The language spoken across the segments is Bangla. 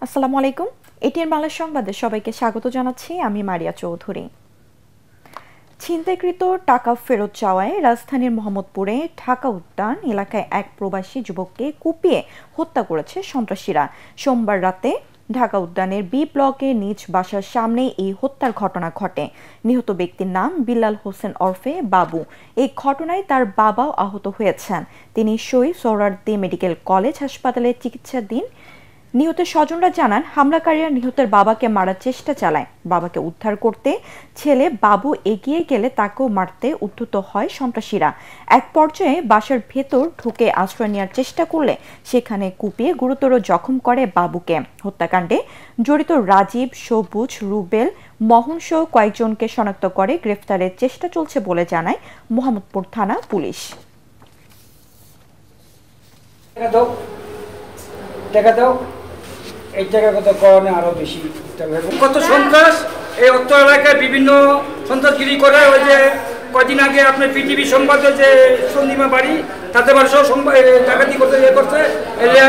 আসসালামু আলাইকুম। এটিএন বাংলা সংবাদে সবাইকে স্বাগত জানাচ্ছি। আমি মারিয়া চৌধুরী। ছিনতাইকৃত টাকা ফেরত চাওয়ায় রাজধানীর মোহাম্মদপুরে ঢাকা উদ্যান এলাকায় এক প্রবাসী যুবককে কুপিয়ে হত্যা করেছে সন্ত্রাসীরা। সোমবার রাতে ঢাকা উদ্যানের বি ব্লকে নিজ বাসার সামনে এই হত্যার ঘটনা ঘটে। নিহত ব্যক্তির নাম বিল্লাল হোসেন ওরফে বাবু। এই ঘটনায় তার বাবাও আহত হয়েছেন। তিনি শহীদ সোহরাওয়ার্দী মেডিকেল কলেজ হাসপাতালে চিকিৎসাধীন। নিহতের স্বজনরা জানান, হামলাকারীরা নিহতের বাবাকে মারার চেষ্টা চালায়। বাবাকে উদ্ধার করতে ছেলে বাবু এগিয়ে গেলে তাকেও মারতে উদ্যত হয় সন্ত্রাসীরা। এক পর্যায়ে বাসার ভেতর ঢুকে আশ্রয় নেওয়ার চেষ্টা করলে সেখানে কুপিয়ে গুরুতর জখম করে বাবুকে। হত্যাকাণ্ডে জড়িত রাজীব, সবুজ, রুবেল, মোহন সহ কয়েকজনকে শনাক্ত করে গ্রেফতারের চেষ্টা চলছে বলে জানায় মোহাম্মদপুর থানা পুলিশ। এই জায়গাগত কারণে আরো বেশি কত সন্ত্রাস এই অর্থ এলাকায় বিভিন্ন সন্ত্রাসগিরি করে। ওই যে কদিন আগে আপনার পৃথিবী সংবাদে যে সন্দীমা বাড়ি তাদের বাড়ি সহ ডাকাতি করতে করছে,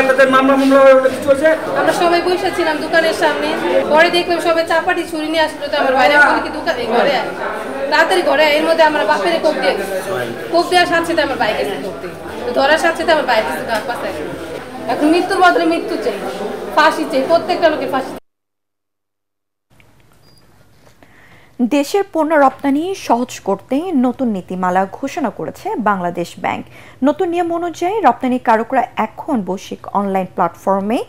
তাদের মামলা কিছু হয়েছে। আমরা সবাই বসে ছিলাম দোকানের সামনে, পরে দেখলাম সবাই চাপাটি ছুরি নিয়ে আসলো। তো আমার বাইরে বলি কি দোকানে ঘরে তাড়াতাড়ি ঘরে, এর মধ্যে আমার বাপের কোপ দেওয়ার সাথে সাথে আমার বাইকে করতে ধরার সাথে সাথে আমার বাইরে গাছ পাশে। এখন মৃত্যুর বদলে মৃত্যু চাই, ফাঁসি চাই, প্রত্যেকটা লোকে ফাঁসি। দেশের পণ্য রপ্তানি সহজ করতে নতুন নীতিমালা ঘোষণা করেছে বাংলাদেশ ব্যাংক। নতুন নিয়ম অনুযায়ী রপ্তানিকারকরা এখন বৈশ্বিক অনলাইন প্ল্যাটফর্মে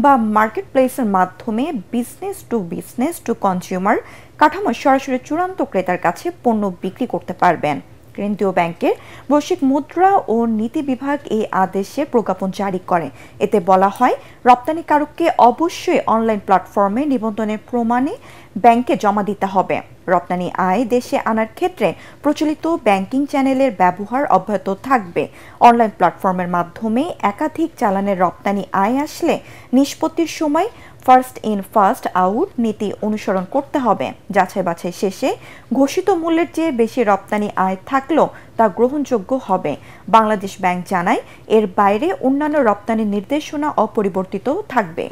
বা মার্কেট প্লেসের মাধ্যমে বিজনেস টু কনজিউমার কাঠামো সরাসরি চূড়ান্ত ক্রেতার কাছে পণ্য বিক্রি করতে পারবেন। কেন্দ্রীয় ব্যাংকের বৈশ্বিক মুদ্রা ও নীতি বিভাগ এই আদেশে প্রজ্ঞাপন জারি করে। এতে বলা হয়, রপ্তানিকারককে অবশ্যই অনলাইন প্ল্যাটফর্মে নিবন্ধনের প্রমাণে ব্যাংকে জমা দিতে হবে। রপ্তানি আয় দেশে আনার ক্ষেত্রে প্রচলিত ব্যাংকিং চ্যানেলের ব্যবহার অব্যাহত থাকবে। অনলাইন প্ল্যাটফর্মের মাধ্যমে একাধিক চালানের রপ্তানি আয় আসলে নিষ্পত্তির সময় ফার্স্ট ইন ফার্স্ট আউট নীতি অনুসরণ করতে হবে। যাচাই বাছাই শেষে ঘোষিত মূল্যের চেয়ে বেশি রপ্তানি আয় থাকলেও তা গ্রহণযোগ্য হবে। বাংলাদেশ ব্যাংক জানায়, এর বাইরে অন্যান্য রপ্তানি নির্দেশনা অপরিবর্তিত থাকবে।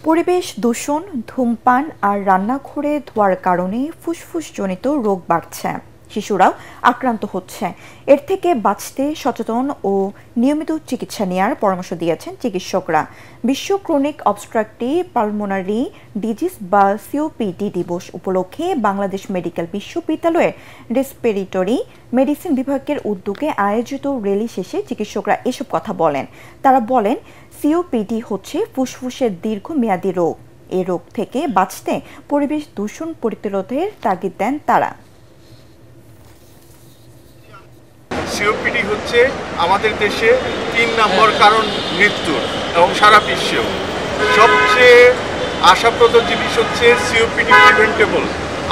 পরিবেশ দূষণ, ধূমপান আর রান্নাঘরে ধোয়ার কারণে ফুসফুসজনিত রোগ বাড়ছে। শিশুরাও আক্রান্ত হচ্ছে। এর থেকে বাঁচতে সচেতন ও নিয়মিত চিকিৎসা নেওয়ার পরামর্শ দিয়েছেন চিকিৎসকরা। বিশ্ব ক্রনিক অবস্ট্রাকটিভ পালমোনারি ডিজিজ বা সিওপিডি দিবস উপলক্ষে বাংলাদেশ মেডিকেল বিশ্ববিদ্যালয়ের রেসপিরেটরি মেডিসিন বিভাগের উদ্যোগে আয়োজিত র্যালি শেষে চিকিৎসকরা এসব কথা বলেন। তারা বলেন, সিওপিডি হচ্ছে ফুসফুসের দীর্ঘমেয়াদী রোগ। এই রোগ থেকে বাঁচতে পরিবেশ দূষণ প্রতিরোধের তাগিদ দেন তারা। সিওপিডি হচ্ছে আমাদের দেশে 3 নম্বর কারণ মৃত্যুর এবং সারা বিশ্বেও। সবচেয়ে আশাপ্রদ জিনিস হচ্ছে সিওপিডি প্রিভেন্টেবল।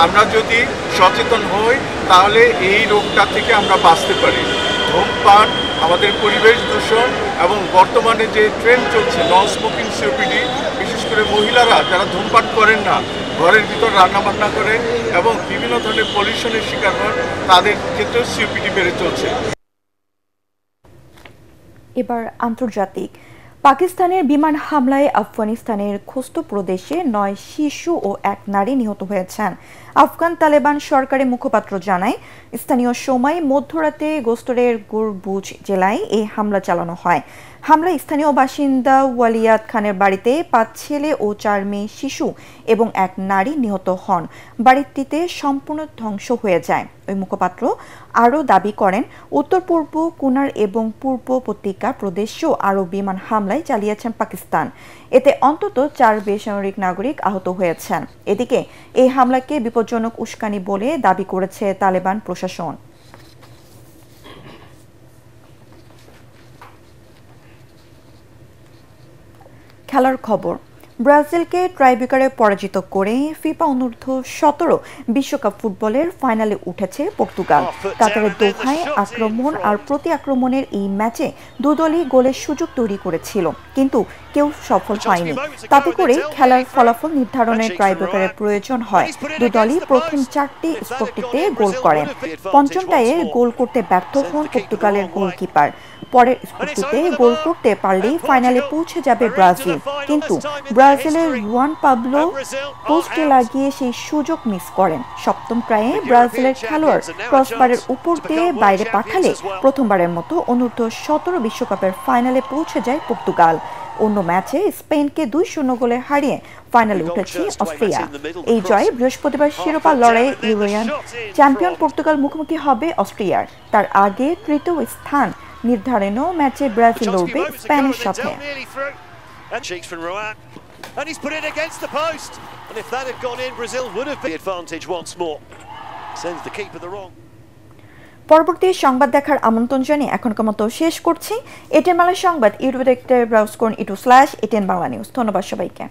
আমরা যদি সচেতন হই তাহলে এই রোগটা থেকে আমরা বাঁচতে পারি। ধূমপান, আমাদের পরিবেশ দূষণ এবং বর্তমানে যে ট্রেন্ড চলছে নন স্মোকিং সিওপিডি, বিশেষ করে মহিলারা যারা ধূমপান করেন না, ঘরের ভিতর রান্নাবান্না করেন এবং বিভিন্ন ধরনের পলিউশনের শিকার হন, তাদের ক্ষেত্রেও সিওপিডি বেড়ে চলছে। এবার আন্তর্জাতিক। পাকিস্তানের বিমান হামলায় আফগানিস্তানের খোস্ত প্রদেশে 9 শিশু ও 1 নারী নিহত হয়েছেন। আফগান তালেবান সরকারি মুখপাত্র জানায়, স্থানীয় সময় মধ্যরাতে গোস্তরের গুরবুজ জেলায় এই হামলা চালানো হয়। হামলায় স্থানীয় বাসিন্দা ওয়ালিয়াত খানের বাড়িতে 5 ছেলে ও 4 মেয়ে শিশু এবং 1 নারী নিহত হন। বাড়িটিতে সম্পূর্ণ ধ্বংস হয়ে যায়। ওই মুখপাত্র আরও দাবি করেন, উত্তর পূর্ব কুনার এবং পূর্ব উপত্যকা প্রদেশেও আরও বিমান হামলায় চালিয়েছেন পাকিস্তান। এতে অন্তত 4 বেসামরিক নাগরিক আহত হয়েছেন। এদিকে এই হামলাকে বিপজ্জনক উস্কানি বলে দাবি করেছে তালেবান প্রশাসন। খেলার খবর। ব্রাজিলকে ট্রাইব্রেকারে পরাজিত করে ফিফা অনূর্ধ্ব-17 বিশ্বকাপ ফুটবলের ফাইনালে উঠেছে পর্তুগাল। কাতারের দোহায় আক্রমণ আর প্রতি আক্রমণের এই ম্যাচে দুদলই গোলের সুযোগ তৈরি করেছিল, কিন্তু কেউ সফল হয়নি। তাতে করে খেলার ফলাফল নির্ধারণে ট্রাইব্রেকারের প্রয়োজন হয়। দুদলই প্রথম 4টি স্পটটিতে গোল করেন। পঞ্চম টাইয়ে গোল করতে ব্যর্থ হন পর্তুগালের গোলকিপার। পরের স্ফূর্তিতে গোল করতে পারলেই ফাইনালে পৌঁছে যাবে ব্রাজিল, কিন্তু ব্রাজিলের জুয়ান পাবলো পোস্টে লাগিয়ে সেই সুযোগ মিস করেন। সপ্তম ক্রায়ে ব্রাজিলের খেলোয়াড় ক্রসবারের উপর দিয়ে বাইরে পাঠালে প্রথমবারের মতো অনূর্ধ্ব-17 বিশ্বকাপের ফাইনালে পৌঁছে যায় পর্তুগাল। অন্য ম্যাচে স্পেনকে 2-0 গোলে হারিয়ে ফাইনালে উঠেছে অস্ট্রিয়া। এই জয়ে বৃহস্পতিবার শিরোপা লড়াইয়ে ইউরোপিয়ান চ্যাম্পিয়ন পর্তুগাল মুখোমুখি হবে অস্ট্রিয়ার। তার আগে তৃতীয় স্থান নির্ধারণেও ম্যাচে ব্রাজিল লড়বে স্পেনের সাথে। And he's put it against the post. And if that had gone in, Brazil would have been the advantage once more. Sends the keeper the wrong. পরবর্তী সংবাদ দেখার আমন্ত্রণ জানিয়ে এখনকার মতো শেষ করছি। এটিএন বাংলা সংবাদ ইউটিউবে দেখতে ব্রাউজ করুন /ATN বাংলা নিউজ। ধন্যবাদ সবাইকে।